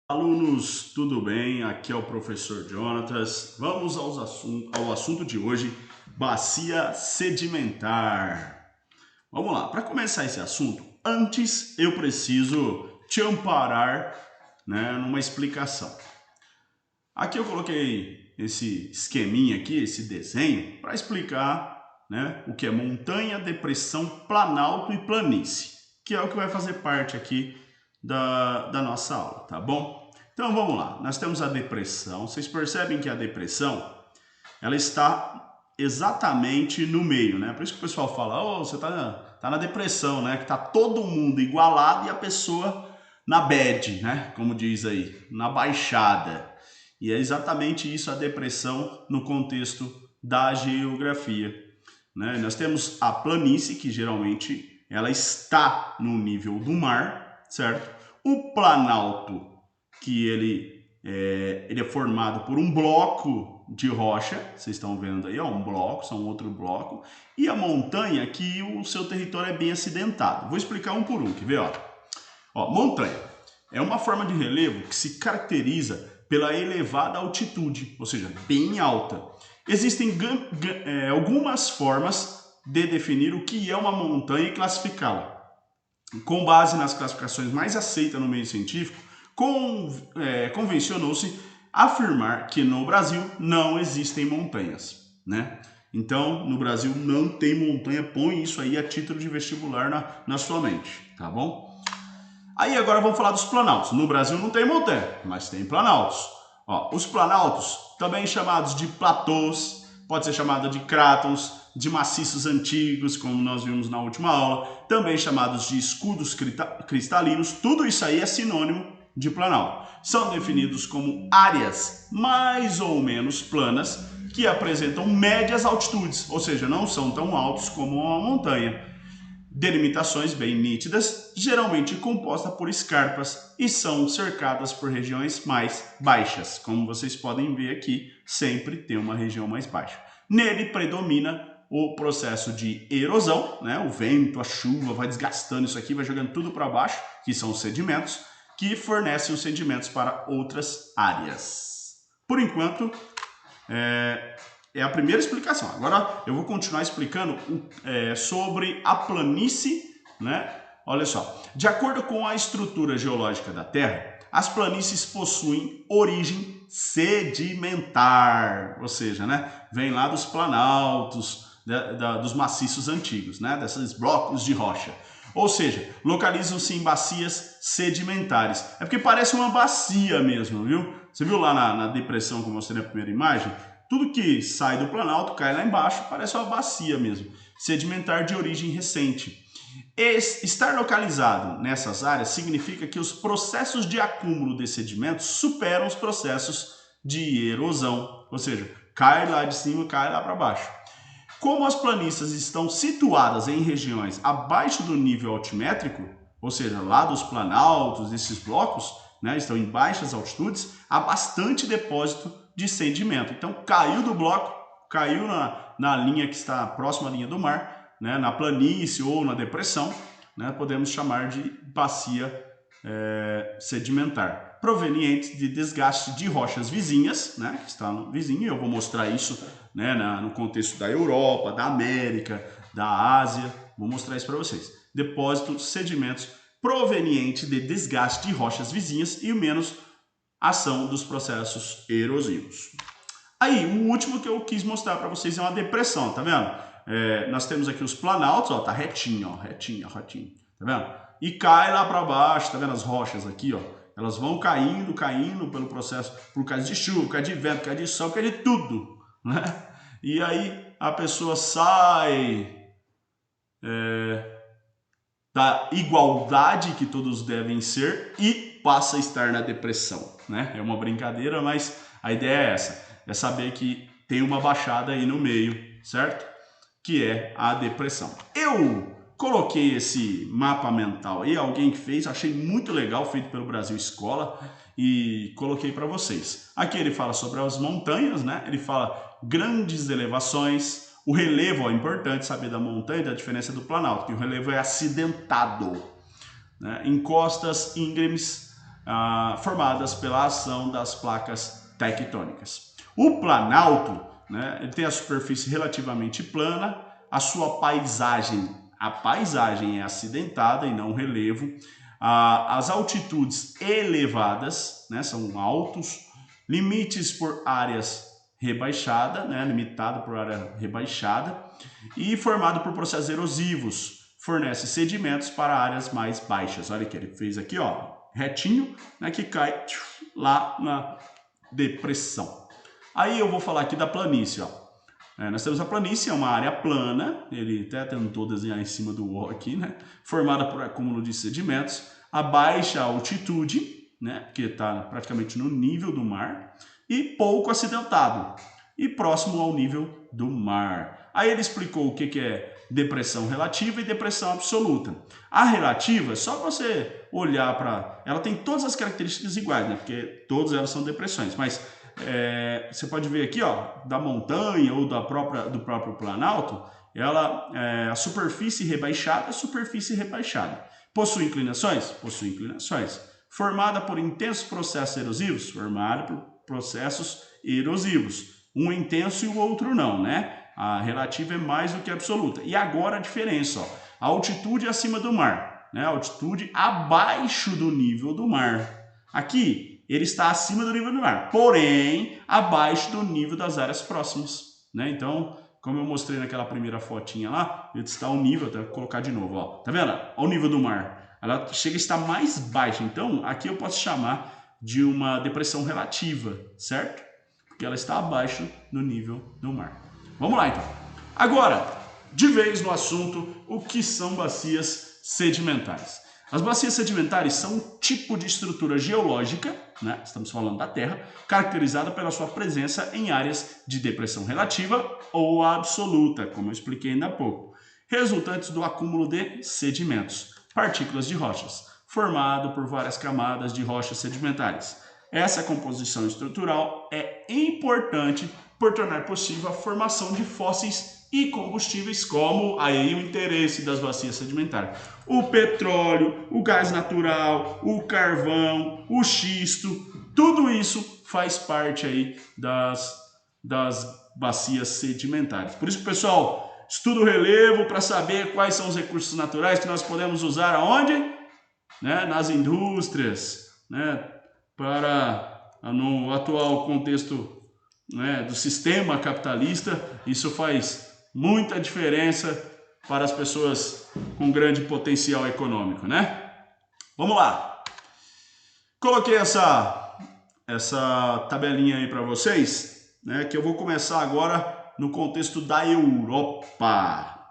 Alunos, tudo bem? Aqui é o professor Jonatas. Vamos ao assunto de hoje, bacia sedimentar. Vamos lá, para começar esse assunto, antes eu preciso te amparar, numa explicação. Aqui eu coloquei esse esqueminha aqui, esse desenho, para explicar, o que é montanha, depressão, planalto e planície, que é o que vai fazer parte aqui da nossa aula, tá bom? Então vamos lá, nós temos a depressão. Vocês percebem que a depressão ela está exatamente no meio, né? Por isso que o pessoal fala, você tá na depressão, né? Que tá todo mundo igualado e a pessoa na bad, né? Como diz aí, na baixada. E é exatamente isso a depressão no contexto da geografia, né? Nós temos a planície, que geralmente ela está no nível do mar, certo? O planalto, que ele é formado por um bloco de rocha, vocês estão vendo aí, um bloco, são outro bloco, e a montanha, que o seu território é bem acidentado. Vou explicar um por um, quer ver? Montanha é uma forma de relevo que se caracteriza pela elevada altitude, ou seja, bem alta. Existem algumas formas de definir o que é uma montanha e classificá-la. Com base nas classificações mais aceitas no meio científico, convencionou-se afirmar que no Brasil não existem montanhas, né? Então, no Brasil não tem montanha, põe isso aí a título de vestibular na sua mente, tá bom? Aí agora vamos falar dos planaltos. No Brasil não tem montanha, mas tem planaltos. Os planaltos, também chamados de platôs, pode ser chamado de crátons, de maciços antigos, como nós vimos na última aula, também chamados de escudos cristalinos, tudo isso aí é sinônimo de planalto. São definidos como áreas mais ou menos planas que apresentam médias altitudes, ou seja, não são tão altos como uma montanha. Delimitações bem nítidas, geralmente composta por escarpas e são cercadas por regiões mais baixas. Como vocês podem ver aqui, sempre tem uma região mais baixa. Nele predomina o processo de erosão, né? O vento, a chuva vai desgastando isso aqui, vai jogando tudo para baixo, que são os sedimentos, que fornecem os sedimentos para outras áreas. Por enquanto, é a primeira explicação. Agora eu vou continuar explicando sobre a planície, né? Olha só, de acordo com a estrutura geológica da Terra, as planícies possuem origem sedimentar, ou seja, né, vem lá dos planaltos, dos maciços antigos, né, desses blocos de rocha. Ou seja, localizam-se em bacias sedimentares. É porque parece uma bacia mesmo, viu? Você viu lá na depressão que eu mostrei na primeira imagem? Tudo que sai do planalto cai lá embaixo, parece uma bacia mesmo, sedimentar de origem recente. Estar localizado nessas áreas significa que os processos de acúmulo de sedimentos superam os processos de erosão, ou seja, cai lá de cima, cai lá para baixo. Como as planícies estão situadas em regiões abaixo do nível altimétrico, ou seja, lá dos planaltos, esses blocos, né, estão em baixas altitudes, há bastante depósito de sedimento. Então, caiu do bloco, caiu na linha que está próxima à linha do mar, né, na planície ou na depressão, né, podemos chamar de bacia sedimentar, proveniente de desgaste de rochas vizinhas, né, que está no vizinho, e eu vou mostrar isso, né, no contexto da Europa, da América, da Ásia, vou mostrar isso para vocês. Depósitos, sedimentos proveniente de desgaste de rochas vizinhas e menos ação dos processos erosivos. Aí, o último que eu quis mostrar para vocês é uma depressão, tá vendo? Nós temos aqui os planaltos, tá retinho, retinho, tá vendo? E cai lá para baixo, tá vendo as rochas aqui, elas vão caindo pelo processo, por causa de chuva, por causa de vento, por causa de sol, por causa de tudo, né? E aí a pessoa sai da igualdade que todos devem ser e passa a estar na depressão, né? É uma brincadeira, mas a ideia é essa, é saber que tem uma baixada aí no meio, certo? Que é a depressão. Eu coloquei esse mapa mental aí, alguém que fez, achei muito legal, feito pelo Brasil Escola, e coloquei para vocês. Aqui ele fala sobre as montanhas, né? Ele fala grandes elevações, o relevo, é importante saber da montanha e da diferença do planalto, que o relevo é acidentado, né? Encostas íngremes, formadas pela ação das placas tectônicas. O planalto, né, ele tem a superfície relativamente plana, a sua paisagem, a paisagem é acidentada e não relevo, as altitudes elevadas, né, são altos, limites por áreas rebaixada, né, limitado por área rebaixada, e formado por processos erosivos, fornece sedimentos para áreas mais baixas. Olha que ele fez aqui, ó, retinho, né, que cai lá na depressão. Aí eu vou falar aqui da planície, ó. Nós temos a planície, é uma área plana, ele até tentou desenhar em cima do O aqui, né, formada por acúmulo de sedimentos, a baixa altitude, né, que está praticamente no nível do mar, e pouco acidentado, e próximo ao nível do mar. Aí ele explicou o que é depressão relativa e depressão absoluta. A relativa, só você olhar para... Ela tem todas as características iguais, né? Porque todas elas são depressões, mas você pode ver aqui, ó, da montanha ou do próprio planalto, a superfície rebaixada, Possui inclinações? Possui inclinações. Formada por intensos processos erosivos? Formada por processos erosivos. Um intenso e o outro não, né? A relativa é mais do que a absoluta. E agora a diferença, ó. A altitude acima do mar, né? A altitude abaixo do nível do mar. Aqui, ele está acima do nível do mar, porém, abaixo do nível das áreas próximas, né? Então, como eu mostrei naquela primeira fotinha lá, ele está ao nível, vou colocar de novo, ó. Tá vendo? Ao nível do mar. Ela chega a estar mais baixa. Então, aqui eu posso chamar de uma depressão relativa, certo? Porque ela está abaixo do nível do mar. Vamos lá, então. Agora, de vez no assunto, o que são bacias sedimentares? As bacias sedimentares são um tipo de estrutura geológica, né? Estamos falando da Terra, caracterizada pela sua presença em áreas de depressão relativa ou absoluta, como eu expliquei ainda há pouco, resultantes do acúmulo de sedimentos, partículas de rochas, formado por várias camadas de rochas sedimentares. Essa composição estrutural é importante por tornar possível a formação de fósseis e combustíveis, como aí o interesse das bacias sedimentares. O petróleo, o gás natural, o carvão, o xisto, tudo isso faz parte aí das bacias sedimentares. Por isso, pessoal, estuda o relevo para saber quais são os recursos naturais que nós podemos usar aonde? Né? Nas indústrias, né? Para no atual contexto, né, do sistema capitalista, isso faz muita diferença para as pessoas com grande potencial econômico, né? Vamos lá. Coloquei essa tabelinha aí para vocês, né, que eu vou começar agora no contexto da Europa,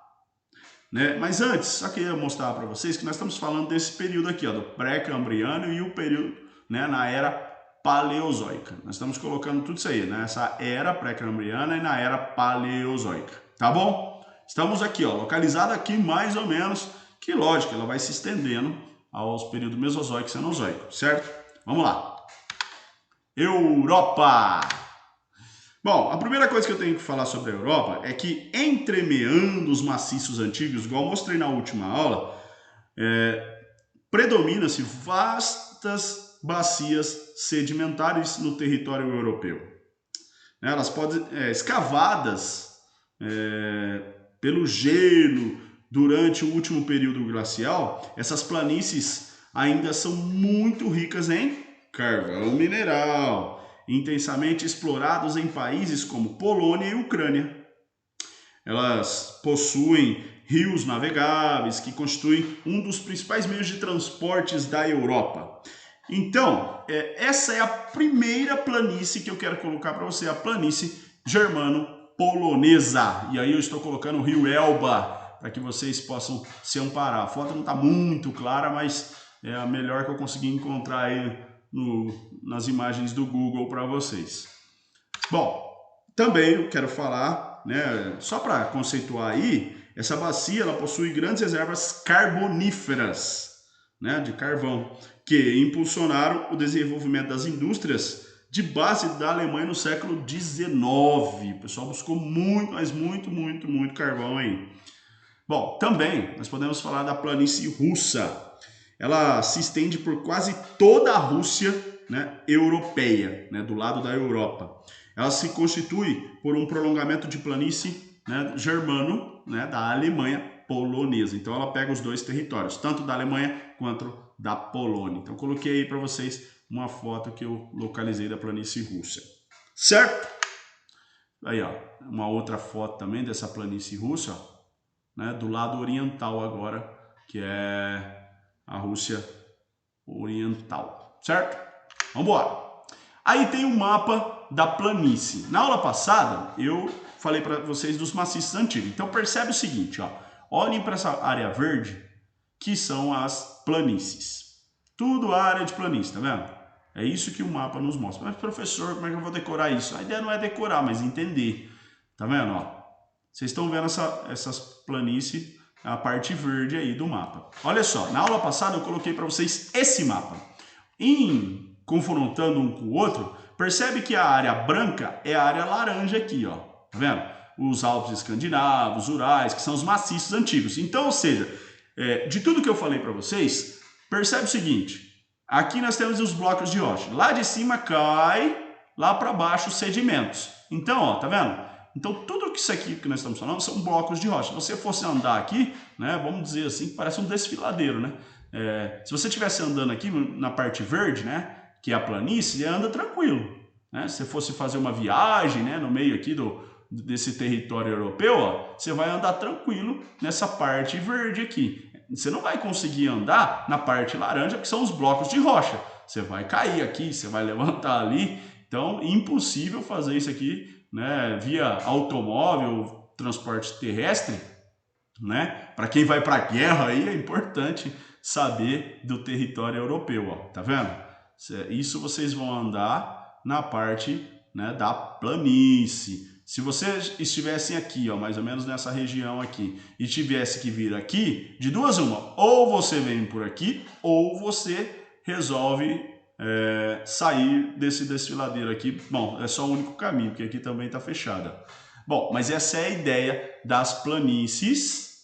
né? Mas antes, só queria mostrar para vocês que nós estamos falando desse período aqui, ó, do pré-cambriano e o período, né, na era paleozoica. Nós estamos colocando tudo isso aí, nessa era pré-cambriana e na era paleozoica, tá bom? Estamos aqui, ó, localizado aqui mais ou menos, que lógico, ela vai se estendendo aos períodos mesozoico e cenozoico, certo? Vamos lá. Europa! Bom, a primeira coisa que eu tenho que falar sobre a Europa é que, entremeando os maciços antigos, igual eu mostrei na última aula, predomina-se vastas bacias sedimentares no território europeu. Elas podem ser escavadas pelo gelo durante o último período glacial. Essas planícies ainda são muito ricas em carvão mineral, intensamente explorados em países como Polônia e Ucrânia. Elas possuem rios navegáveis que constituem um dos principais meios de transportes da Europa. Então, essa é a primeira planície que eu quero colocar para você, a planície germano-polonesa. E aí eu estou colocando o rio Elba para que vocês possam se amparar. A foto não está muito clara, mas é a melhor que eu consegui encontrar aí nas imagens do Google para vocês. Bom, também eu quero falar, né, só para conceituar aí, essa bacia ela possui grandes reservas carboníferas, né, de carvão, que impulsionaram o desenvolvimento das indústrias de base da Alemanha no século XIX. O pessoal buscou muito, mas muito carvão aí. Bom, também nós podemos falar da planície russa. ela se estende por quase toda a Rússia, né, europeia, né, do lado da Europa. Ela se constitui por um prolongamento de planície, né, germano, né, da Alemanha polonesa. Então ela pega os dois territórios, tanto da Alemanha quanto da Polônia. Então coloquei aí para vocês uma foto que eu localizei da planície russa. Certo? Aí, ó, uma outra foto também dessa planície russa, ó, né, do lado oriental agora, que é a Rússia oriental. Certo? Vamos embora. Aí tem o mapa da planície. Na aula passada, eu falei para vocês dos maciços antigos. Então percebe o seguinte, ó. Olhem para essa área verde, que são as planícies. Tudo área de planície, tá vendo? É isso que o mapa nos mostra. Mas professor, como é que eu vou decorar isso? A ideia não é decorar, mas entender. Tá vendo, ó? Vocês estão vendo essas planícies, a parte verde aí do mapa. Olha só, na aula passada eu coloquei para vocês esse mapa. Confrontando um com o outro, percebe que a área branca é a área laranja aqui, ó. Tá vendo? Os Alpes escandinavos, Urais, que são os maciços antigos. Então, ou seja, de tudo que eu falei para vocês, percebe o seguinte: aqui nós temos os blocos de rocha. Lá de cima cai, lá para baixo os sedimentos. Então, ó, tá vendo? Então, tudo isso aqui que nós estamos falando são blocos de rocha. Se você fosse andar aqui, né, vamos dizer assim, parece um desfiladeiro, né? Se você estivesse andando aqui na parte verde, né, que é a planície, anda tranquilo, né? Se você fosse fazer uma viagem, né, no meio aqui desse território europeu, ó, você vai andar tranquilo nessa parte verde aqui. Você não vai conseguir andar na parte laranja, que são os blocos de rocha. Você vai cair aqui, você vai levantar ali. Então, impossível fazer isso aqui, né, via automóvel, transporte terrestre, né? Para quem vai para a guerra aí é importante saber do território europeu, ó. Tá vendo? Isso vocês vão andar na parte, né, da planície. Se vocês estivessem aqui, ó, mais ou menos nessa região aqui, e tivesse que vir aqui, de duas uma, ou você vem por aqui, ou você resolve sair desse desfiladeiro aqui. Bom, é só o único caminho, porque aqui também está fechada. Bom, mas essa é a ideia das planícies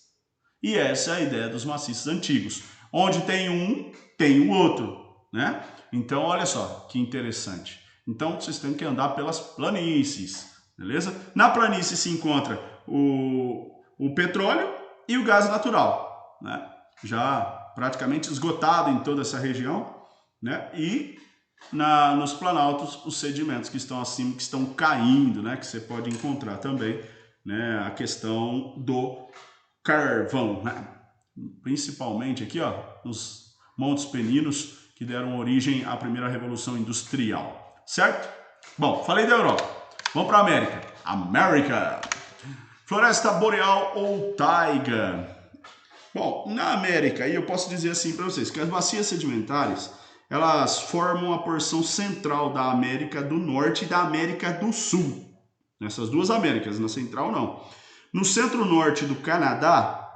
e essa é a ideia dos maciços antigos. Onde tem um, tem o outro, né? Então, olha só que interessante. Então, vocês têm que andar pelas planícies, beleza? Na planície se encontra o petróleo e o gás natural, né? Já praticamente esgotado em toda essa região, né? E nos planaltos, os sedimentos que estão acima, que estão caindo, né? Que você pode encontrar também, né? A questão do carvão, né? Principalmente aqui, ó, nos Montes Peninos, que deram origem à primeira revolução industrial, certo? Bom, falei da Europa, vamos para a América. América, floresta boreal ou taiga. Bom, na América, aí eu posso dizer assim para vocês, que as bacias sedimentares, elas formam a porção central da América do Norte e da América do Sul. Nessas duas Américas, na central não. No centro-norte do Canadá,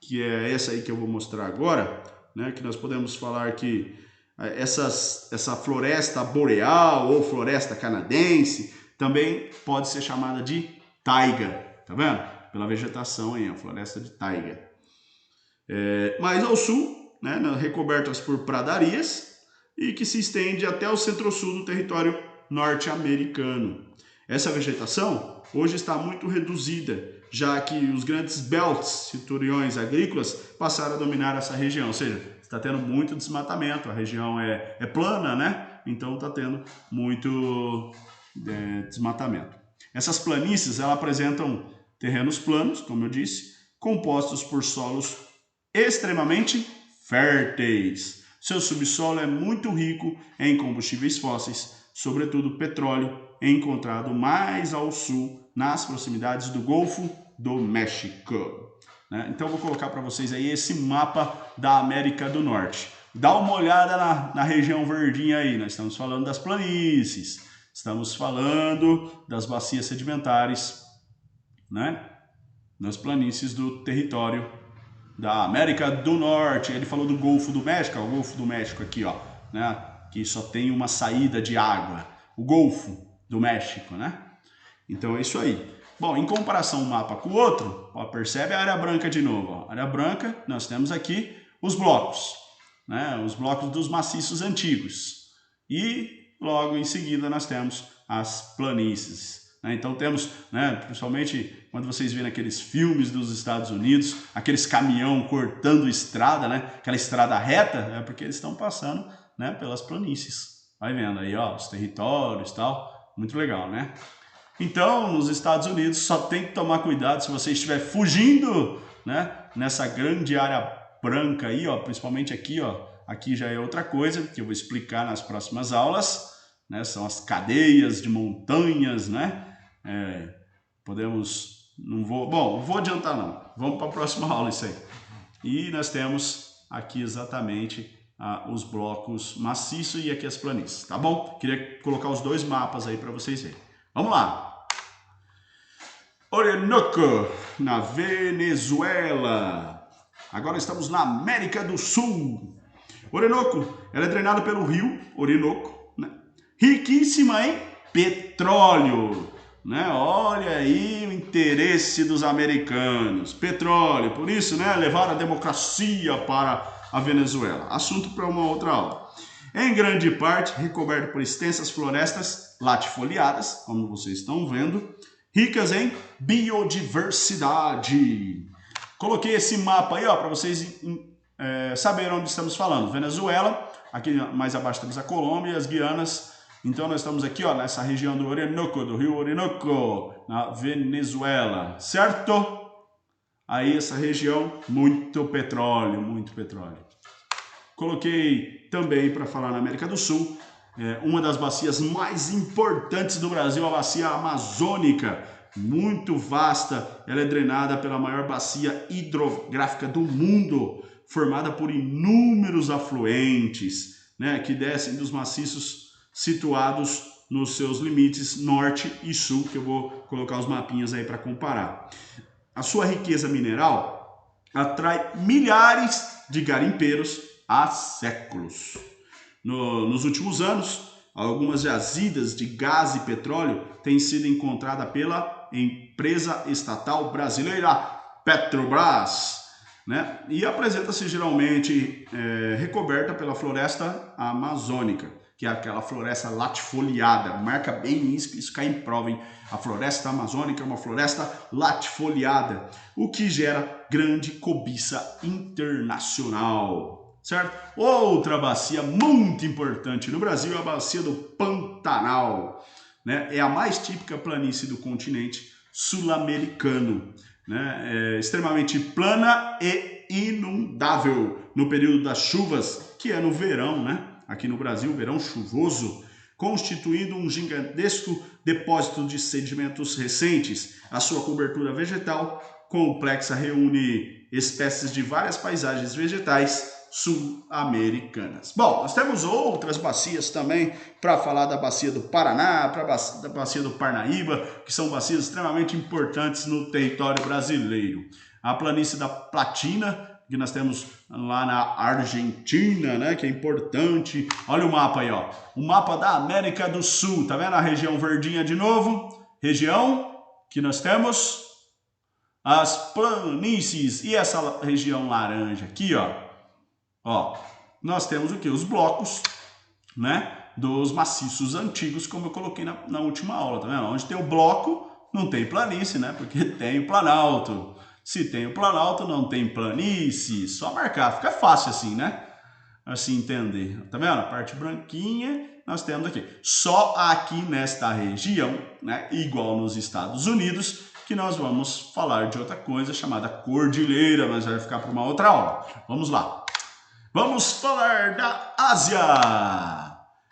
que é essa aí que eu vou mostrar agora, né, que nós podemos falar que essa floresta boreal ou floresta canadense também pode ser chamada de taiga, tá vendo? Pela vegetação aí, a floresta de taiga. Mais ao sul, né, recobertas por pradarias e que se estende até o centro-sul do território norte-americano. Essa vegetação hoje está muito reduzida, já que os grandes belts, cinturões agrícolas, passaram a dominar essa região, ou seja, está tendo muito desmatamento, a região é plana, né? Então está tendo muito desmatamento. Essas planícies, elas apresentam terrenos planos, como eu disse, compostos por solos extremamente férteis. Seu subsolo é muito rico em combustíveis fósseis, sobretudo petróleo, encontrado mais ao sul, nas proximidades do Golfo do México. Então, eu vou colocar para vocês aí esse mapa da América do Norte. Dá uma olhada na região verdinha aí. Nós estamos falando das planícies, estamos falando das bacias sedimentares, né? Nas planícies do território da América do Norte. Ele falou do Golfo do México, o Golfo do México aqui, ó, né? Que só tem uma saída de água. O Golfo do México, né? Então é isso aí. Bom, em comparação um mapa com o outro, ó, percebe a área branca de novo. Ó. Área branca, nós temos aqui os blocos. né, os blocos dos maciços antigos. E logo em seguida nós temos as planícies. Então temos, né, principalmente quando vocês verem aqueles filmes dos Estados Unidos, aqueles caminhão cortando estrada, né, aquela estrada reta, é porque eles estão passando, né, pelas planícies. Vai vendo aí, ó, os territórios e tal, muito legal, né? Então, nos Estados Unidos, só tem que tomar cuidado se você estiver fugindo, né, nessa grande área branca aí, ó, principalmente aqui, ó, aqui já é outra coisa que eu vou explicar nas próximas aulas, né, são as cadeias de montanhas, né? Vou adiantar não, vamos para a próxima aula isso aí. E nós temos aqui exatamente os blocos maciços e aqui as planícies, tá bom? Queria colocar os dois mapas aí para vocês verem. Vamos lá! Orinoco, na Venezuela. Agora estamos na América do Sul. Orinoco, ela é drenada pelo rio Orinoco, né? Riquíssima em petróleo, né? Olha aí o interesse dos americanos, petróleo, por isso, né, levar a democracia para a Venezuela. Assunto para uma outra aula. Em grande parte recoberto por extensas florestas latifoliadas, como vocês estão vendo, ricas em biodiversidade. Coloquei esse mapa aí, ó, para vocês saberem onde estamos falando. Venezuela, aqui mais abaixo temos a Colômbia e as Guianas. Então nós estamos aqui, ó, nessa região do Orinoco, do rio Orinoco, na Venezuela, certo? Aí essa região, muito petróleo, muito petróleo. Coloquei também para falar na América do Sul, uma das bacias mais importantes do Brasil, a bacia amazônica, muito vasta. Ela é drenada pela maior bacia hidrográfica do mundo, formada por inúmeros afluentes, né, que descem dos maciços situados nos seus limites norte e sul, que eu vou colocar os mapinhas aí para comparar. A sua riqueza mineral atrai milhares de garimpeiros há séculos. Nos últimos anos, algumas jazidas de gás e petróleo têm sido encontradas pela empresa estatal brasileira Petrobras, né? E apresenta-se geralmente recoberta pela floresta amazônica, que é aquela floresta latifoliada. Marca bem isso cai em prova, hein? A floresta amazônica é uma floresta latifoliada, o que gera grande cobiça internacional, certo? Outra bacia muito importante no Brasil é a bacia do Pantanal, né? É a mais típica planície do continente sul-americano, né? É extremamente plana e inundável no período das chuvas, que é no verão, né? Aqui no Brasil, verão chuvoso, constituindo um gigantesco depósito de sedimentos recentes. A sua cobertura vegetal complexa reúne espécies de várias paisagens vegetais sul-americanas. Bom, nós temos outras bacias também para falar da bacia do Paraná, da bacia do Parnaíba, que são bacias extremamente importantes no território brasileiro. A planície da Platina, que nós temos lá na Argentina, né, que é importante. Olha o mapa aí, ó. O mapa da América do Sul, tá vendo a região verdinha de novo? Região que nós temos as planícies. E essa região laranja aqui, ó. Ó, nós temos o que? Os blocos, né, dos maciços antigos, como eu coloquei na última aula, tá vendo? Onde tem o bloco, não tem planície, né, porque tem o planalto. Se tem o planalto, não tem planície. Só marcar, fica fácil assim, né? Assim entender. Tá vendo? A parte branquinha nós temos aqui. Só aqui nesta região, né, igual nos Estados Unidos, que nós vamos falar de outra coisa chamada cordilheira, mas vai ficar para uma outra aula. Vamos lá. Vamos falar da Ásia.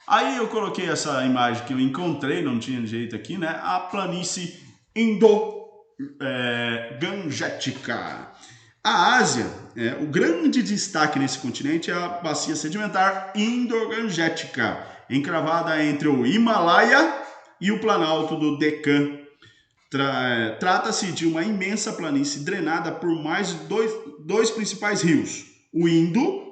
Aí eu coloquei essa imagem que eu encontrei, não tinha jeito aqui, né? A planície Indo-Gangetica. A Ásia, o grande destaque nesse continente é a bacia sedimentar Indo-Gangetica, encravada entre o Himalaia e o Planalto do Deccan. Trata-se de uma imensa planície drenada por mais dois principais rios, o Indo,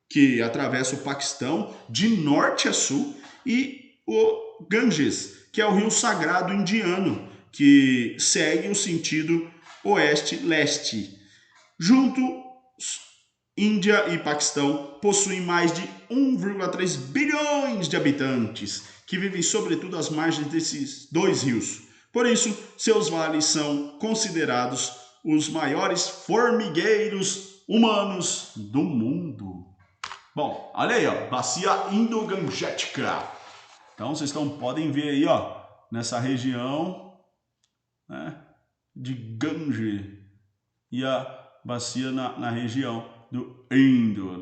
que atravessa o Paquistão de norte a sul, e o Ganges, que é o rio sagrado indiano, que segue o sentido oeste-leste. Juntos Índia e Paquistão possuem mais de 1,3 bilhões de habitantes, que vivem sobretudo às margens desses dois rios. Por isso, seus vales são considerados os maiores formigueiros humanos do mundo. Bom, olha aí, ó, bacia Indo-Gangetica. Então, vocês podem ver aí, ó, nessa região, né, de Gange e a bacia na região do Indo,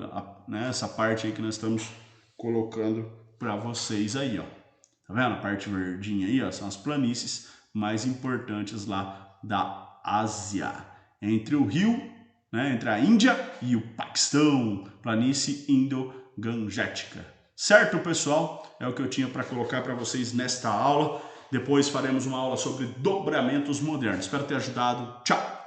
né, essa parte aí que nós estamos colocando para vocês aí, ó. Tá vendo? A parte verdinha aí, ó, são as planícies mais importantes lá da Ásia. Entre o rio, né, entre a Índia e o Paquistão, planície Indo-Gangetica. Certo, pessoal? É o que eu tinha para colocar para vocês nesta aula. Depois faremos uma aula sobre dobramentos modernos. Espero ter ajudado. Tchau!